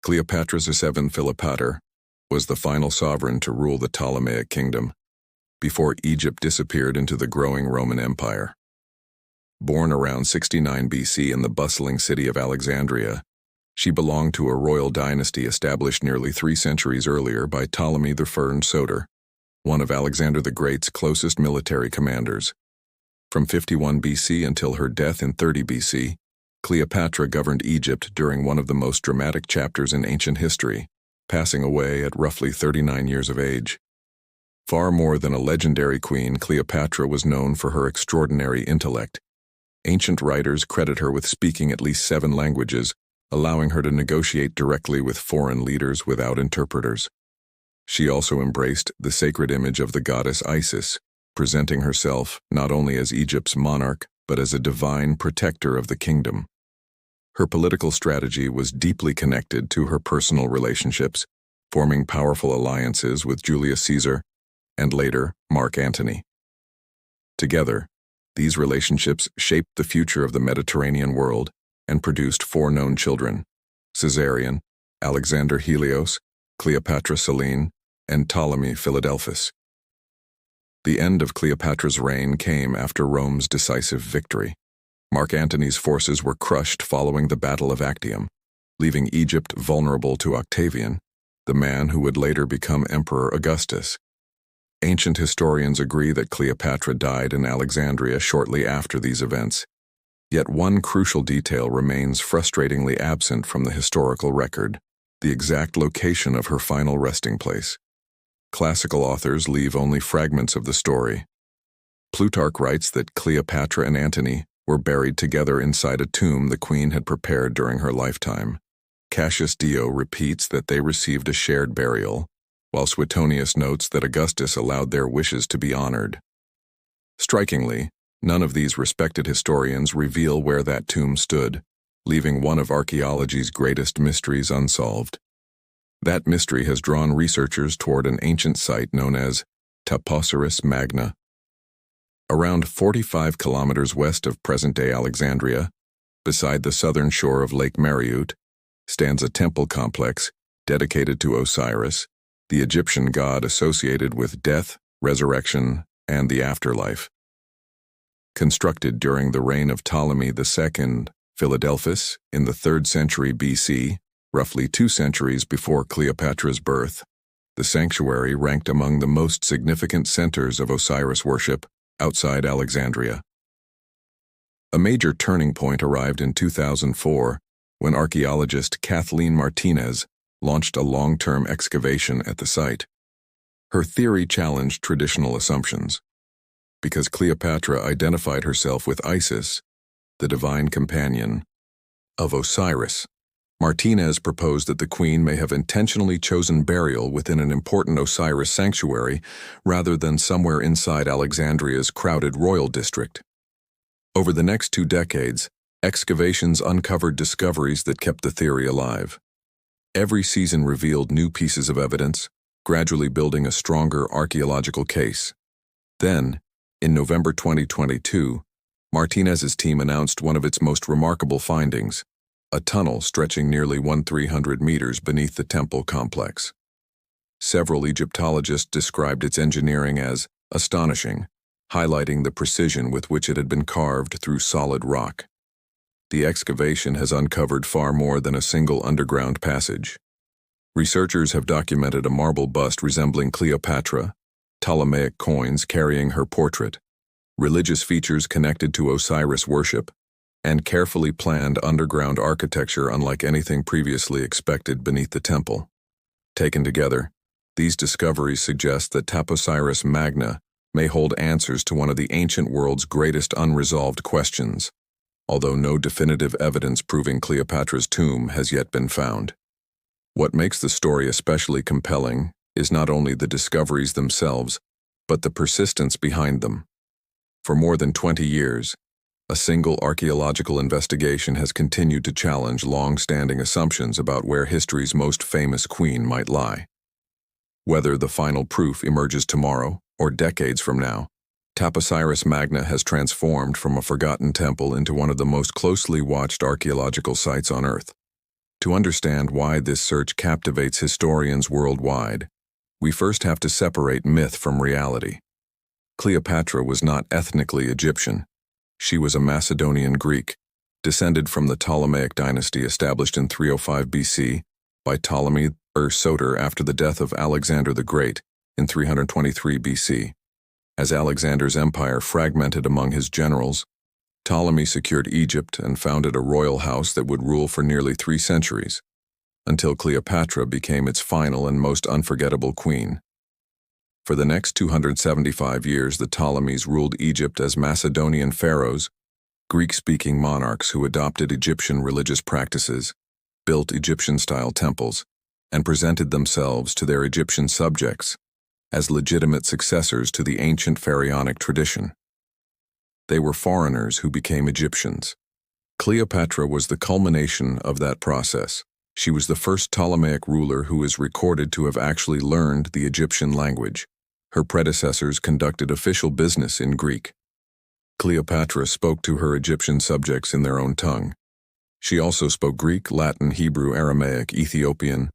Cleopatra's seventh Cleopatra was the final sovereign to rule the Ptolemaic kingdom before Egypt disappeared into the growing Roman Empire. Born around 69 BC in the bustling city of Alexandria, she belonged to a royal dynasty established nearly 3 centuries earlier by Ptolemy I Soter, one of Alexander the Great's closest military commanders. From 51 BC until her death in 30 BC, Cleopatra governed Egypt during one of the most dramatic chapters in ancient history, passing away at roughly 39 years of age. Far more than a legendary queen, Cleopatra was known for her extraordinary intellect. Ancient writers credit her with speaking at least 7 languages, allowing her to negotiate directly with foreign leaders without interpreters. She also embraced the sacred image of the goddess Isis, presenting herself not only as Egypt's monarch, but as a divine protector of the kingdom. Her political strategy was deeply connected to her personal relationships, forming powerful alliances with Julius Caesar and later Mark Antony. Together, these relationships shaped the future of the Mediterranean world and produced 4 known children: Caesarion, Alexander Helios, Cleopatra Selene, and Ptolemy Philadelphus. The end of Cleopatra's reign came after Rome's decisive victory. Mark Antony's forces were crushed following the Battle of Actium, leaving Egypt vulnerable to Octavian, the man who would later become Emperor Augustus. Ancient historians agree that Cleopatra died in Alexandria shortly after these events, yet one crucial detail remains frustratingly absent from the historical record: the exact location of her final resting place. Classical authors leave only fragments of the story. Plutarch writes that Cleopatra and Antony were buried together inside a tomb the queen had prepared during her lifetime. Cassius Dio repeats that they received a shared burial, while Suetonius notes that Augustus allowed their wishes to be honored. Strikingly, none of these respected historians reveal where that tomb stood, leaving one of archaeology's greatest mysteries unsolved. That mystery has drawn researchers toward an ancient site known as Taposiris Magna. Around 45 kilometers west of present-day Alexandria, beside the southern shore of Lake Mariut, stands a temple complex dedicated to Osiris, the Egyptian god associated with death, resurrection, and the afterlife. Constructed during the reign of Ptolemy II Philadelphus in the 3rd century BC, roughly 2 centuries before Cleopatra's birth, the sanctuary ranked among the most significant centers of Osiris worship outside Alexandria. A major turning point arrived in 2004 when archaeologist Kathleen Martinez launched a long-term excavation at the site. Her theory challenged traditional assumptions. Because Cleopatra identified herself with Isis, the divine companion of Osiris, Martinez proposed that the queen may have intentionally chosen burial within an important Osiris sanctuary rather than somewhere inside Alexandria's crowded royal district. Over the next 2 decades, excavations uncovered discoveries that kept the theory alive. Every season revealed new pieces of evidence, gradually building a stronger archaeological case. Then, in November 2022, Martinez's team announced one of its most remarkable findings: a tunnel stretching nearly 1,300 meters beneath the temple complex. Several Egyptologists described its engineering as astonishing, highlighting the precision with which it had been carved through solid rock. The excavation has uncovered far more than a single underground passage. Researchers have documented a marble bust resembling Cleopatra, Ptolemaic coins carrying her portrait, religious features connected to Osiris worship, and carefully planned underground architecture unlike anything previously expected beneath the temple. Taken together, these discoveries suggest that Taposiris Magna may hold answers to one of the ancient world's greatest unresolved questions, although no definitive evidence proving Cleopatra's tomb has yet been found. What makes the story especially compelling is not only the discoveries themselves, but the persistence behind them. For more than 20 years, a single archaeological investigation has continued to challenge long-standing assumptions about where history's most famous queen might lie. Whether the final proof emerges tomorrow or decades from now, Taposiris Magna has transformed from a forgotten temple into one of the most closely watched archaeological sites on Earth. To understand why this search captivates historians worldwide, we first have to separate myth from reality. Cleopatra was not ethnically Egyptian. She was a Macedonian Greek, descended from the Ptolemaic dynasty established in 305 BC by Ptolemy Soter after the death of Alexander the Great in 323 BC. As Alexander's empire fragmented among his generals, Ptolemy secured Egypt and founded a royal house that would rule for nearly 3 centuries, until Cleopatra became its final and most unforgettable queen. For the next 275 years, the Ptolemies ruled Egypt as Macedonian pharaohs, Greek-speaking monarchs who adopted Egyptian religious practices, built Egyptian-style temples, and presented themselves to their Egyptian subjects as legitimate successors to the ancient pharaonic tradition. They were foreigners who became Egyptians. Cleopatra was the culmination of that process. She was the first Ptolemaic ruler who is recorded to have actually learned the Egyptian language. Her predecessors conducted official business in Greek. Cleopatra spoke to her Egyptian subjects in their own tongue. She also spoke Greek, Latin, Hebrew, Aramaic, Ethiopian,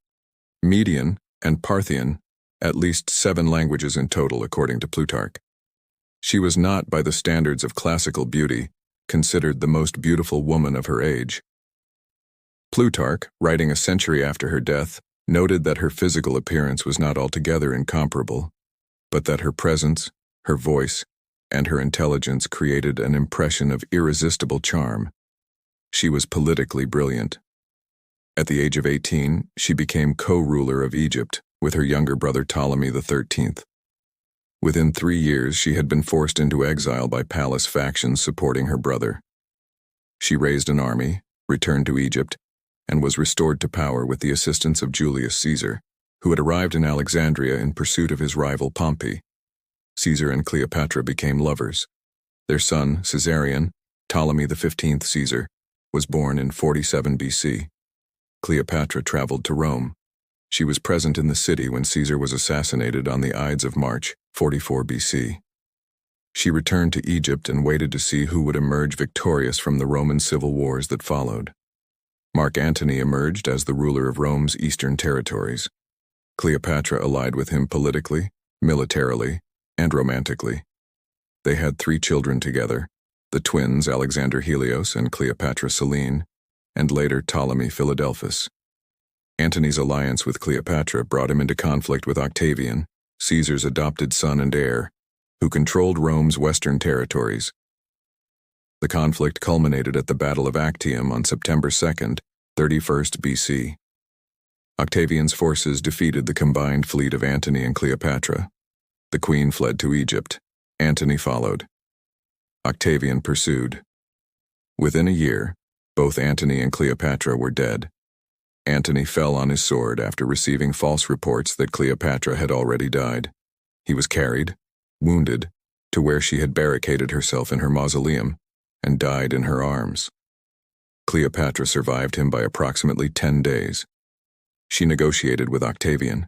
Median, and Parthian, at least 7 languages in total according to Plutarch. She was not, by the standards of classical beauty, considered the most beautiful woman of her age. Plutarch, writing a century after her death, noted that her physical appearance was not altogether incomparable, but that her presence, her voice, and her intelligence created an impression of irresistible charm. She was politically brilliant. At the age of 18, she became co-ruler of Egypt with her younger brother Ptolemy XIII. Within 3 years, she had been forced into exile by palace factions supporting her brother. She raised an army, returned to Egypt, and was restored to power with the assistance of Julius Caesar, who had arrived in Alexandria in pursuit of his rival Pompey. Caesar and Cleopatra became lovers. Their son, Caesarion, Ptolemy XV Caesar, was born in 47 BC. Cleopatra traveled to Rome. She was present in the city when Caesar was assassinated on the Ides of March, 44 BC. She returned to Egypt and waited to see who would emerge victorious from the Roman civil wars that followed. Mark Antony emerged as the ruler of Rome's eastern territories. Cleopatra allied with him politically, militarily, and romantically. They had 3 children together, the twins Alexander Helios and Cleopatra Selene, and later Ptolemy Philadelphus. Antony's alliance with Cleopatra brought him into conflict with Octavian, Caesar's adopted son and heir, who controlled Rome's western territories. The conflict culminated at the Battle of Actium on September 2nd, 31st BC. Octavian's forces defeated the combined fleet of Antony and Cleopatra. The queen fled to Egypt. Antony followed. Octavian pursued. Within a year, both Antony and Cleopatra were dead. Antony fell on his sword after receiving false reports that Cleopatra had already died. He was carried, wounded, to where she had barricaded herself in her mausoleum, and died in her arms. Cleopatra survived him by approximately 10 days. She negotiated with Octavian.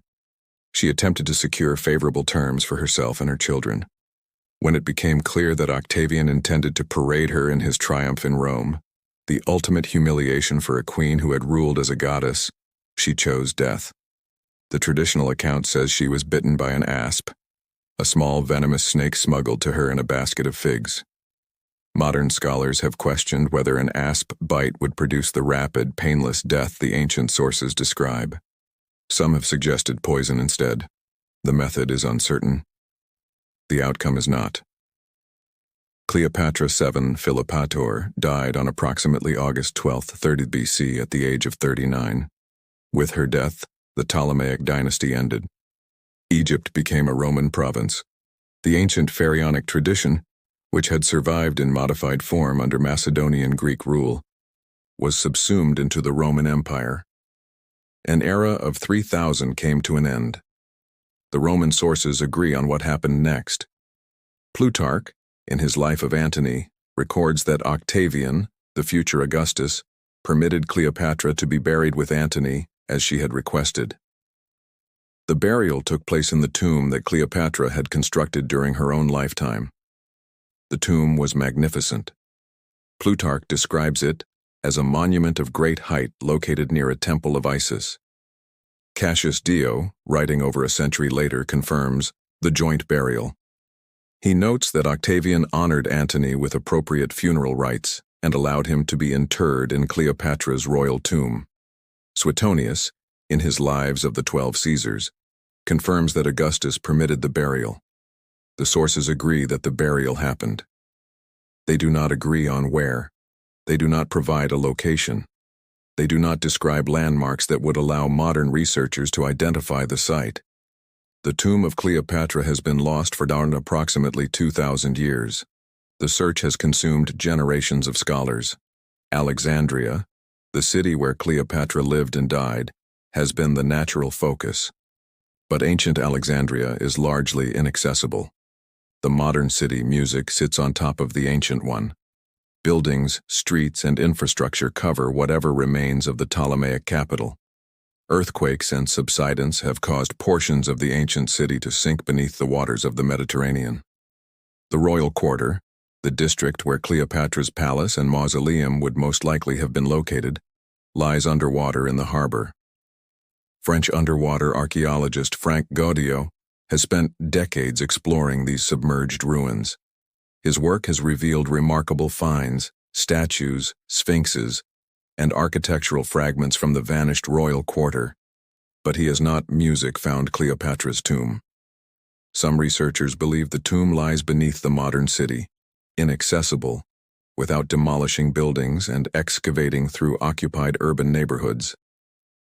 She attempted to secure favorable terms for herself and her children. When it became clear that Octavian intended to parade her in his triumph in Rome, the ultimate humiliation for a queen who had ruled as a goddess, she chose death. The traditional account says she was bitten by an asp, a small venomous snake smuggled to her in a basket of figs. Modern scholars have questioned whether an asp bite would produce the rapid, painless death the ancient sources describe. Some have suggested poison instead. The method is uncertain. The outcome is not. Cleopatra VII Philopator died on approximately August 12, 30 BC at the age of 39. With her death, the Ptolemaic dynasty ended. Egypt became a Roman province. The ancient pharaonic tradition, which had survived in modified form under Macedonian Greek rule, was subsumed into the Roman Empire. An era of 3,000 came to an end. The Roman sources agree on what happened next. Plutarch, in his Life of Antony, records that Octavian, the future Augustus, permitted Cleopatra to be buried with Antony as she had requested. The burial took place in the tomb that Cleopatra had constructed during her own lifetime. The tomb was magnificent. Plutarch describes it as a monument of great height located near a temple of Isis. Cassius Dio, writing over a century later, confirms the joint burial. He notes that Octavian honored Antony with appropriate funeral rites and allowed him to be interred in Cleopatra's royal tomb. Suetonius, in his Lives of the 12 Caesars, confirms that Augustus permitted the burial. The sources agree that the burial happened. They do not agree on where. They do not provide a location. They do not describe landmarks that would allow modern researchers to identify the site. The tomb of Cleopatra has been lost for approximately 2,000 years. The search has consumed generations of scholars. Alexandria, the city where Cleopatra lived and died, has been the natural focus. But ancient Alexandria is largely inaccessible. The modern city music sits on top of the ancient one. Buildings, streets, and infrastructure cover whatever remains of the Ptolemaic capital. Earthquakes and subsidence have caused portions of the ancient city to sink beneath the waters of the Mediterranean. The royal quarter, the district where Cleopatra's palace and mausoleum would most likely have been located, lies underwater in the harbor. French underwater archaeologist Frank Gaudiot has spent decades exploring these submerged ruins. His work has revealed remarkable finds, statues, sphinxes, and architectural fragments from the vanished royal quarter, but he has not found Cleopatra's tomb. Some researchers believe the tomb lies beneath the modern city, inaccessible, without demolishing buildings and excavating through occupied urban neighborhoods.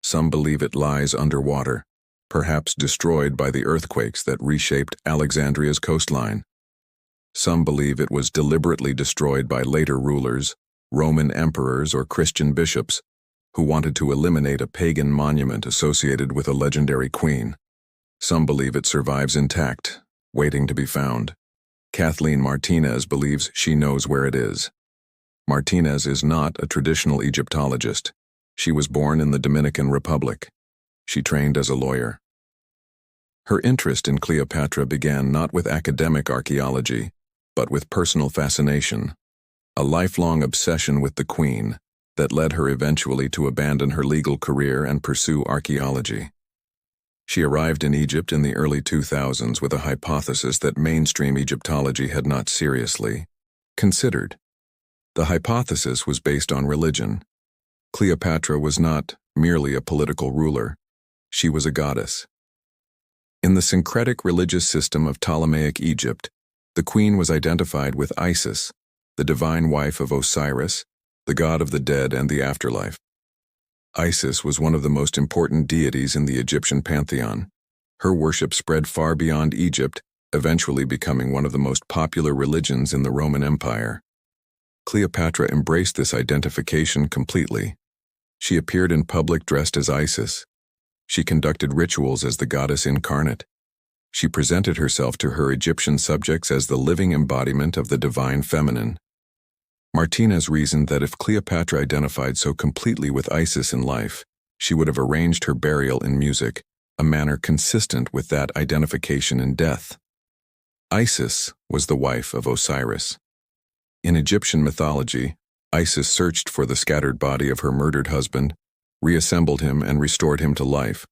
Some believe it lies underwater, perhaps destroyed by the earthquakes that reshaped Alexandria's coastline. Some believe it was deliberately destroyed by later rulers, Roman emperors or Christian bishops, who wanted to eliminate a pagan monument associated with a legendary queen. Some believe it survives intact, waiting to be found. Kathleen Martinez believes she knows where it is. Martinez is not a traditional Egyptologist. She was born in the Dominican Republic. She trained as a lawyer. Her interest in Cleopatra began not with academic archaeology, but with personal fascination, a lifelong obsession with the queen that led her eventually to abandon her legal career and pursue archaeology. She arrived in Egypt in the early 2000s with a hypothesis that mainstream Egyptology had not seriously considered. The hypothesis was based on religion. Cleopatra was not merely a political ruler, she was a goddess. In the syncretic religious system of Ptolemaic Egypt, the queen was identified with Isis, the divine wife of Osiris, the god of the dead and the afterlife. Isis was one of the most important deities in the Egyptian pantheon. Her worship spread far beyond Egypt, eventually becoming one of the most popular religions in the Roman Empire. Cleopatra embraced this identification completely. She appeared in public dressed as Isis. She conducted rituals as the goddess incarnate. She presented herself to her Egyptian subjects as the living embodiment of the divine feminine. Martinez reasoned that if Cleopatra identified so completely with Isis in life, she would have arranged her burial in music, a manner consistent with that identification in death. Isis was the wife of Osiris. In Egyptian mythology, Isis searched for the scattered body of her murdered husband, reassembled him and restored him to life,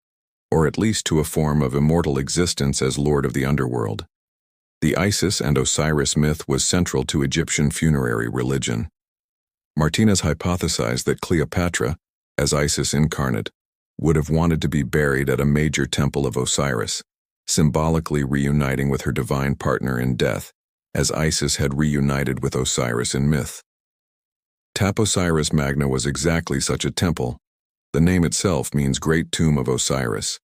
or at least to a form of immortal existence as lord of the underworld. The Isis and Osiris myth was central to Egyptian funerary religion. Martinez hypothesized that Cleopatra, as Isis incarnate, would have wanted to be buried at a major temple of Osiris, symbolically reuniting with her divine partner in death, as Isis had reunited with Osiris in myth. Taposiris Magna was exactly such a temple. The name itself means Great Tomb of Osiris.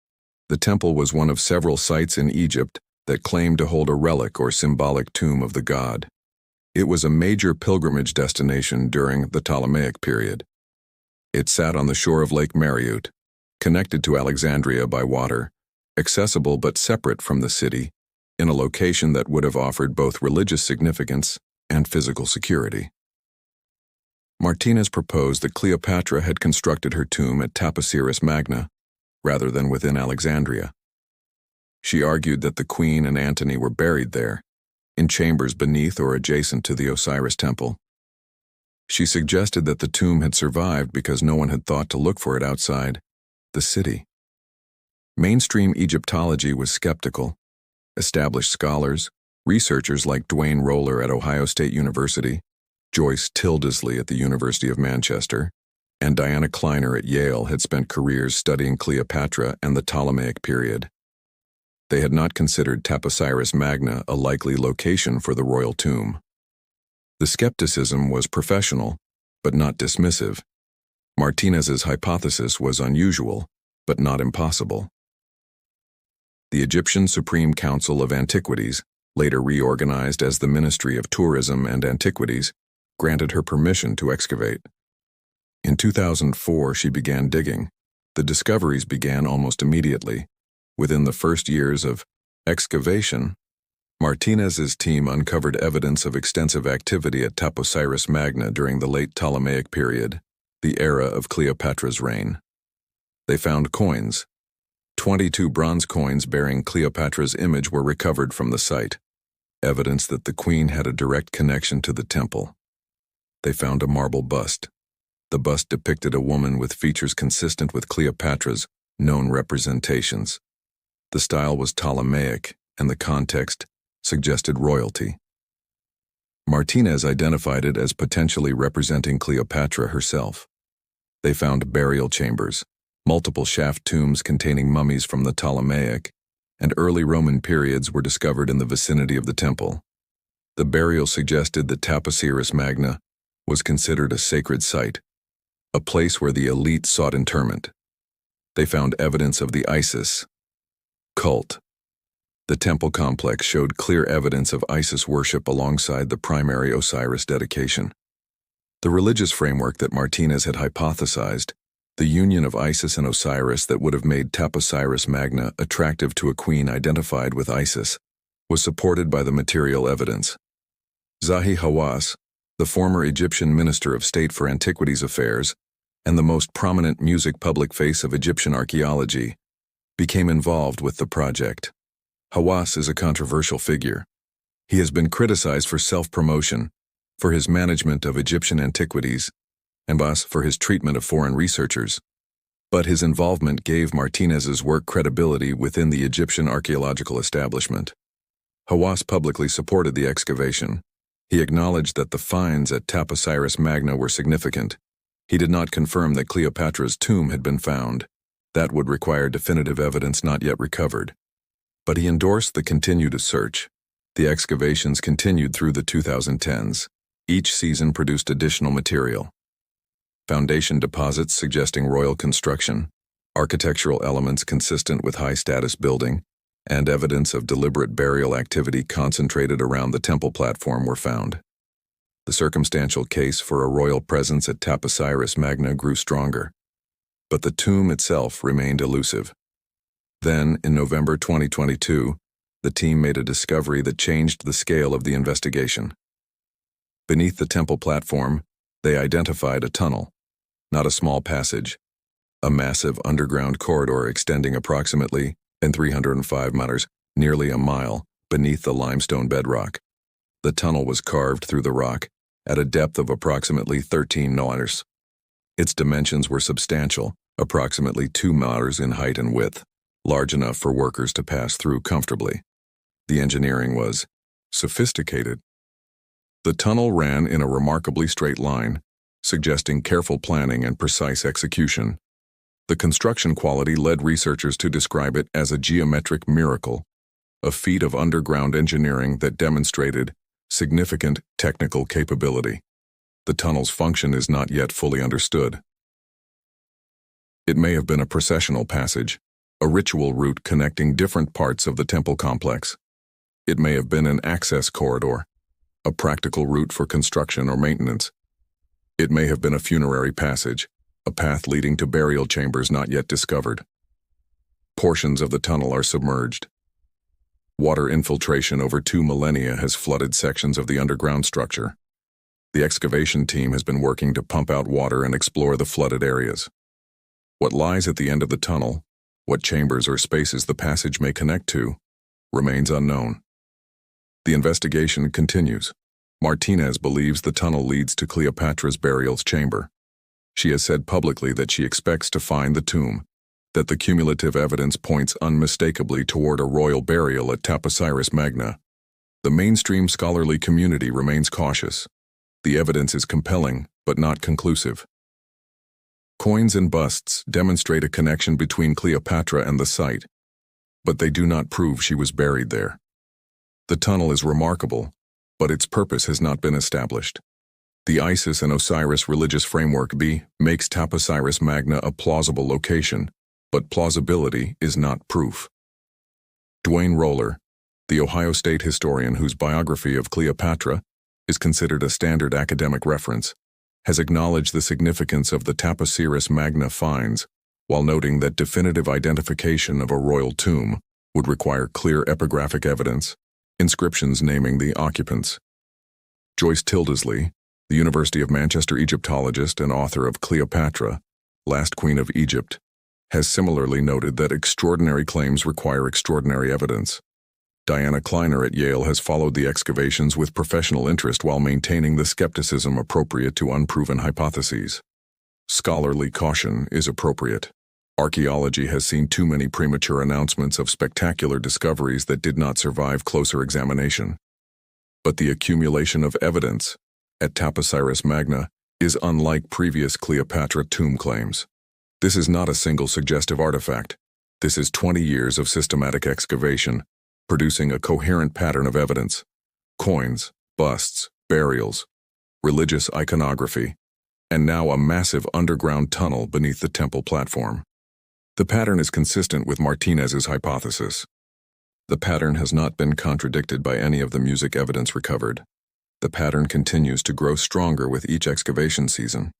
The temple was one of several sites in Egypt that claimed to hold a relic or symbolic tomb of the god. It was a major pilgrimage destination during the Ptolemaic period. It sat on the shore of Lake Mariut, connected to Alexandria by water, accessible but separate from the city, in a location that would have offered both religious significance and physical security. Martinez proposed that Cleopatra had constructed her tomb at Taposiris Magna, rather than within Alexandria. She argued that the queen and Antony were buried there, in chambers beneath or adjacent to the Osiris temple. She suggested that the tomb had survived because no one had thought to look for it outside the city. Mainstream Egyptology was skeptical. Established scholars, researchers like Dwayne Roller at Ohio State University, Joyce Tildesley at the University of Manchester, and Diana Kleiner at Yale had spent careers studying Cleopatra and the Ptolemaic period. They had not considered Taposiris Magna a likely location for the royal tomb. The skepticism was professional, but not dismissive. Martinez's hypothesis was unusual, but not impossible. The Egyptian Supreme Council of Antiquities, later reorganized as the Ministry of Tourism and Antiquities, granted her permission to excavate. In 2004, she began digging. The discoveries began almost immediately. Within the first years of excavation, Martinez's team uncovered evidence of extensive activity at Taposiris Magna during the late Ptolemaic period, the era of Cleopatra's reign. They found coins. 22 bronze coins bearing Cleopatra's image were recovered from the site, evidence that the queen had a direct connection to the temple. They found a marble bust. The bust depicted a woman with features consistent with Cleopatra's known representations. The style was Ptolemaic, and the context suggested royalty. Martinez identified it as potentially representing Cleopatra herself. They found burial chambers, multiple shaft tombs containing mummies from the Ptolemaic, and early Roman periods were discovered in the vicinity of the temple. The burial suggested that Taposiris Magna was considered a sacred site, a place where the elite sought interment. They found evidence of the Isis cult. The temple complex showed clear evidence of Isis worship alongside the primary Osiris dedication. The religious framework that Martinez had hypothesized, the union of Isis and Osiris that would have made Taposiris Magna attractive to a queen identified with Isis, was supported by the material evidence. Zahi Hawass, the former Egyptian Minister of State for Antiquities Affairs and the most prominent music public face of Egyptian archaeology, became involved with the project. Hawass is a controversial figure. He has been criticized for self-promotion, for his management of Egyptian antiquities, and for his treatment of foreign researchers. But his involvement gave Martinez's work credibility within the Egyptian archaeological establishment. Hawass publicly supported the excavation. He acknowledged that the finds at Taposiris Magna were significant. He did not confirm that Cleopatra's tomb had been found. That would require definitive evidence not yet recovered. But he endorsed the continued search. The excavations continued through the 2010s. Each season produced additional material. Foundation deposits suggesting royal construction, architectural elements consistent with high-status building, and evidence of deliberate burial activity concentrated around the temple platform were found. The circumstantial case for a royal presence at Taposiris Magna grew stronger, but the tomb itself remained elusive. Then, in November 2022, the team made a discovery that changed the scale of the investigation. Beneath the temple platform, they identified a tunnel, not a small passage, a massive underground corridor extending approximately 305 meters, nearly a mile, beneath the limestone bedrock. The tunnel was carved through the rock at a depth of approximately 13 meters. Its dimensions were substantial, approximately 2 meters in height and width, large enough for workers to pass through comfortably. The engineering was sophisticated. The tunnel ran in a remarkably straight line, suggesting careful planning and precise execution. The construction quality led researchers to describe it as a geometric miracle, a feat of underground engineering that demonstrated significant technical capability. The tunnel's function is not yet fully understood. It may have been a processional passage, a ritual route connecting different parts of the temple complex. It may have been an access corridor, a practical route for construction or maintenance. It may have been a funerary passage, a path leading to burial chambers not yet discovered. Portions of the tunnel are submerged. Water infiltration over 2 millennia has flooded sections of the underground structure. The excavation team has been working to pump out water and explore the flooded areas. What lies at the end of the tunnel, what chambers or spaces the passage may connect to, remains unknown. The investigation continues. Martinez believes the tunnel leads to Cleopatra's burial chamber. She has said publicly that she expects to find the tomb, that the cumulative evidence points unmistakably toward a royal burial at Taposiris Magna. The mainstream scholarly community remains cautious. The evidence is compelling, but not conclusive. Coins and busts demonstrate a connection between Cleopatra and the site, but they do not prove she was buried there. The tunnel is remarkable, but its purpose has not been established. The Isis and Osiris religious framework makes Taposiris Magna a plausible location, but plausibility is not proof. Dwayne Roller, the Ohio State historian whose biography of Cleopatra is considered a standard academic reference, has acknowledged the significance of the Taposiris Magna finds, while noting that definitive identification of a royal tomb would require clear epigraphic evidence, inscriptions naming the occupants. Joyce Tildesley, the University of Manchester Egyptologist and author of Cleopatra, Last Queen of Egypt, has similarly noted that extraordinary claims require extraordinary evidence. Diana Kleiner at Yale has followed the excavations with professional interest while maintaining the skepticism appropriate to unproven hypotheses. Scholarly caution is appropriate. Archaeology has seen too many premature announcements of spectacular discoveries that did not survive closer examination. But the accumulation of evidence at Taposiris Magna is unlike previous Cleopatra tomb claims. This is not a single suggestive artifact. This is 20 years of systematic excavation, producing a coherent pattern of evidence: coins, busts, burials, religious iconography, and now a massive underground tunnel beneath the temple platform. The pattern is consistent with Martinez's hypothesis. The pattern has not been contradicted by any of the music evidence recovered. The pattern continues to grow stronger with each excavation season.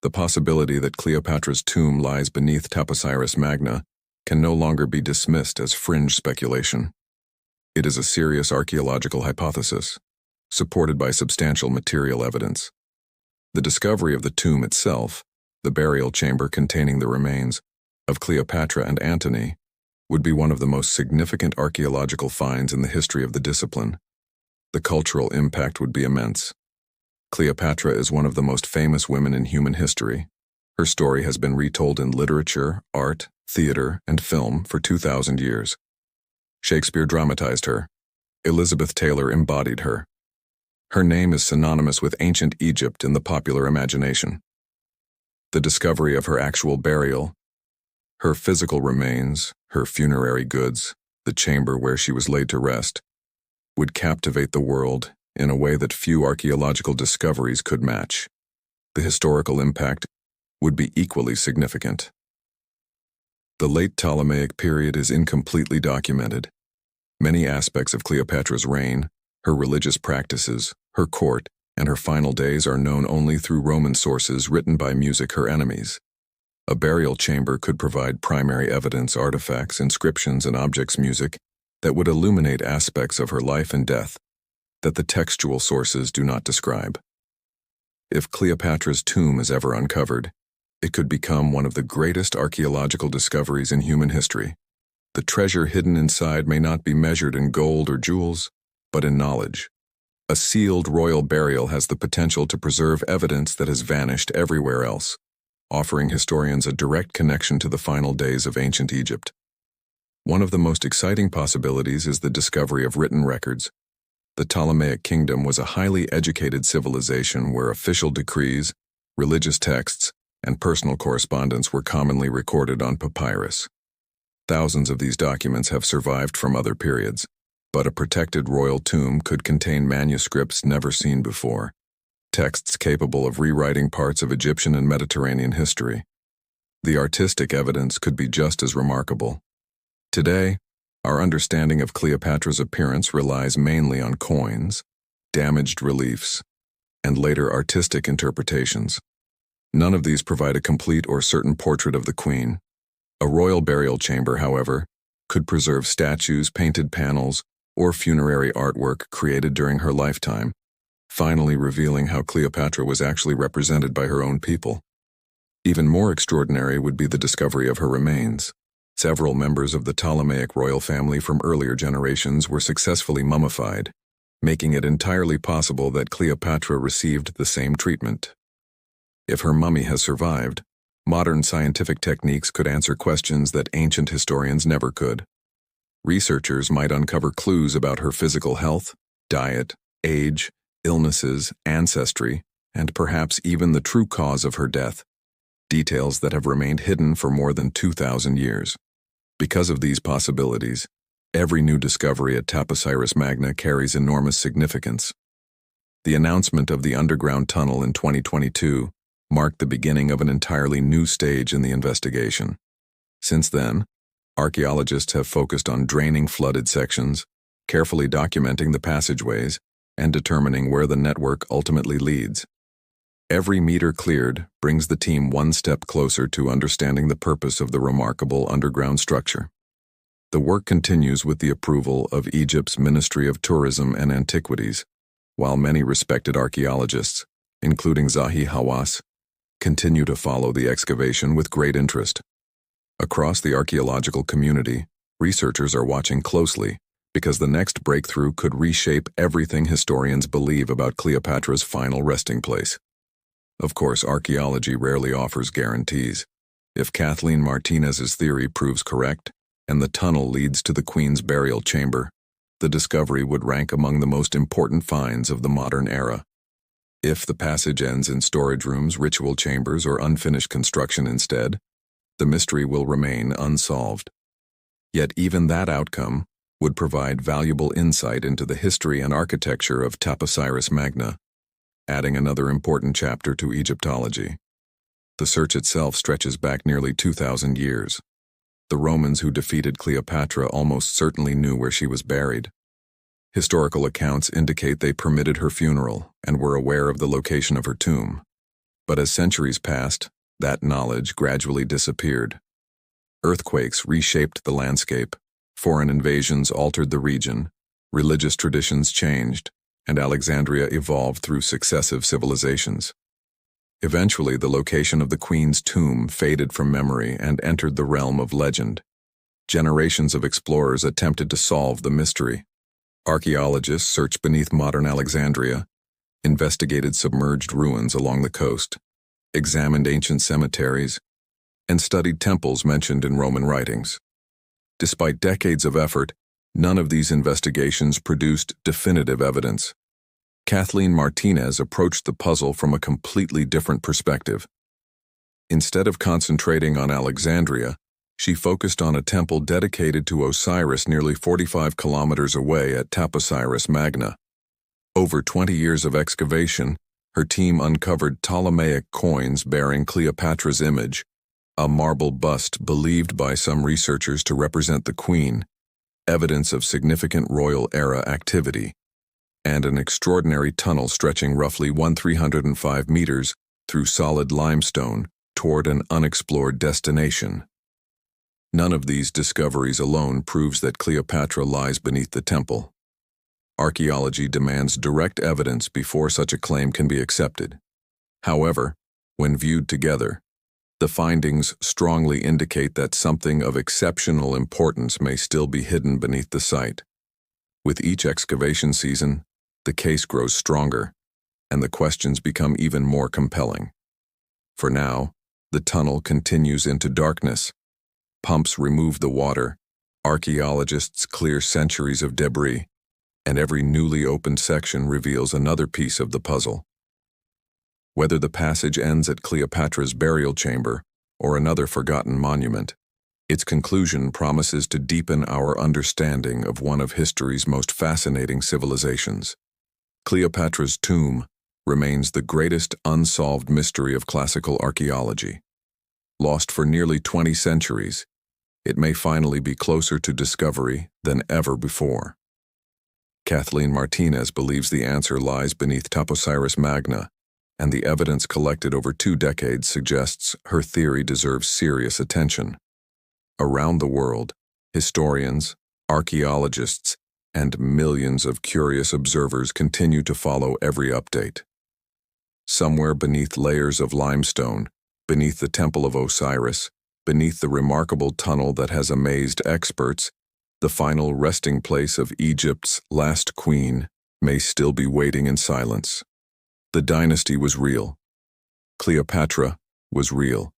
The possibility that Cleopatra's tomb lies beneath Taposiris Magna can no longer be dismissed as fringe speculation. It is a serious archaeological hypothesis, supported by substantial material evidence. The discovery of the tomb itself, the burial chamber containing the remains of Cleopatra and Antony, would be one of the most significant archaeological finds in the history of the discipline. The cultural impact would be immense. Cleopatra is one of the most famous women in human history. Her story has been retold in literature, art, theater, and film for 2,000 years. Shakespeare dramatized her. Elizabeth Taylor embodied her. Her name is synonymous with ancient Egypt in the popular imagination. The discovery of her actual burial, her physical remains, her funerary goods, the chamber where she was laid to rest, would captivate the world in a way that few archaeological discoveries could match. The historical impact would be equally significant. The late Ptolemaic period is incompletely documented. Many aspects of Cleopatra's reign, her religious practices, her court, and her final days are known only through Roman sources written by her enemies. A burial chamber could provide primary evidence, artifacts, inscriptions, and objects that would illuminate aspects of her life and death that the textual sources do not describe. If Cleopatra's tomb is ever uncovered, it could become one of the greatest archaeological discoveries in human history. The treasure hidden inside may not be measured in gold or jewels, but in knowledge. A sealed royal burial has the potential to preserve evidence that has vanished everywhere else, offering historians a direct connection to the final days of ancient Egypt. One of the most exciting possibilities is the discovery of written records. The Ptolemaic kingdom was a highly educated civilization where official decrees, religious texts, and personal correspondence were commonly recorded on papyrus. Thousands of these documents have survived from other periods, but a protected royal tomb could contain manuscripts never seen before, texts capable of rewriting parts of Egyptian and Mediterranean history. The artistic evidence could be just as remarkable. Today, our understanding of Cleopatra's appearance relies mainly on coins, damaged reliefs, and later artistic interpretations. None of these provide a complete or certain portrait of the queen. A royal burial chamber, however, could preserve statues, painted panels, or funerary artwork created during her lifetime, finally revealing how Cleopatra was actually represented by her own people. Even more extraordinary would be the discovery of her remains. Several members of the Ptolemaic royal family from earlier generations were successfully mummified, making it entirely possible that Cleopatra received the same treatment. If her mummy has survived, modern scientific techniques could answer questions that ancient historians never could. Researchers might uncover clues about her physical health, diet, age, illnesses, ancestry, and perhaps even the true cause of her death, details that have remained hidden for more than 2,000 years. Because of these possibilities, every new discovery at Taposiris Magna carries enormous significance. The announcement of the underground tunnel in 2022 marked the beginning of an entirely new stage in the investigation. Since then, archaeologists have focused on draining flooded sections, carefully documenting the passageways, and determining where the network ultimately leads. Every meter cleared brings the team one step closer to understanding the purpose of the remarkable underground structure. The work continues with the approval of Egypt's Ministry of Tourism and Antiquities, while many respected archaeologists, including Zahi Hawass, continue to follow the excavation with great interest. Across the archaeological community, researchers are watching closely because the next breakthrough could reshape everything historians believe about Cleopatra's final resting place. Of course, archaeology rarely offers guarantees. If Kathleen Martinez's theory proves correct, and the tunnel leads to the Queen's burial chamber, the discovery would rank among the most important finds of the modern era. If the passage ends in storage rooms, ritual chambers, or unfinished construction instead, the mystery will remain unsolved. Yet even that outcome would provide valuable insight into the history and architecture of Taposiris Magna, adding another important chapter to Egyptology. The search itself stretches back nearly 2,000 years. The Romans who defeated Cleopatra almost certainly knew where she was buried. Historical accounts indicate they permitted her funeral and were aware of the location of her tomb. But as centuries passed, that knowledge gradually disappeared. Earthquakes reshaped the landscape, foreign invasions altered the region, religious traditions changed, and Alexandria evolved through successive civilizations. Eventually, the location of the Queen's tomb faded from memory and entered the realm of legend. Generations of explorers attempted to solve the mystery. Archaeologists searched beneath modern Alexandria, investigated submerged ruins along the coast, examined ancient cemeteries, and studied temples mentioned in Roman writings. Despite decades of effort, none of these investigations produced definitive evidence. Kathleen Martinez approached the puzzle from a completely different perspective. Instead of concentrating on Alexandria, she focused on a temple dedicated to Osiris nearly 45 kilometers away at Taposiris Magna. Over 20 years of excavation, her team uncovered Ptolemaic coins bearing Cleopatra's image, a marble bust believed by some researchers to represent the Queen, evidence of significant royal-era activity, and an extraordinary tunnel stretching roughly 1,305 meters through solid limestone toward an unexplored destination. None of these discoveries alone proves that Cleopatra lies beneath the temple. Archaeology demands direct evidence before such a claim can be accepted. However, when viewed together, the findings strongly indicate that something of exceptional importance may still be hidden beneath the site. With each excavation season, the case grows stronger, and the questions become even more compelling. For now, the tunnel continues into darkness. Pumps remove the water, archaeologists clear centuries of debris, and every newly opened section reveals another piece of the puzzle. Whether the passage ends at Cleopatra's burial chamber or another forgotten monument, its conclusion promises to deepen our understanding of one of history's most fascinating civilizations. Cleopatra's tomb remains the greatest unsolved mystery of classical archaeology. Lost for nearly 20 centuries, it may finally be closer to discovery than ever before. Kathleen Martinez believes the answer lies beneath Taposiris Magna, and the evidence collected over 2 decades suggests her theory deserves serious attention. Around the world, historians, archaeologists, and millions of curious observers continue to follow every update. Somewhere beneath layers of limestone, beneath the Temple of Osiris, beneath the remarkable tunnel that has amazed experts, the final resting place of Egypt's last queen, may still be waiting in silence. The dynasty was real. Cleopatra was real.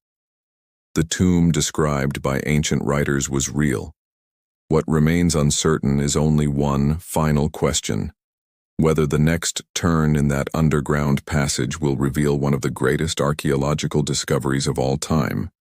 The tomb described by ancient writers was real. What remains uncertain is only one final question: whether the next turn in that underground passage will reveal one of the greatest archaeological discoveries of all time.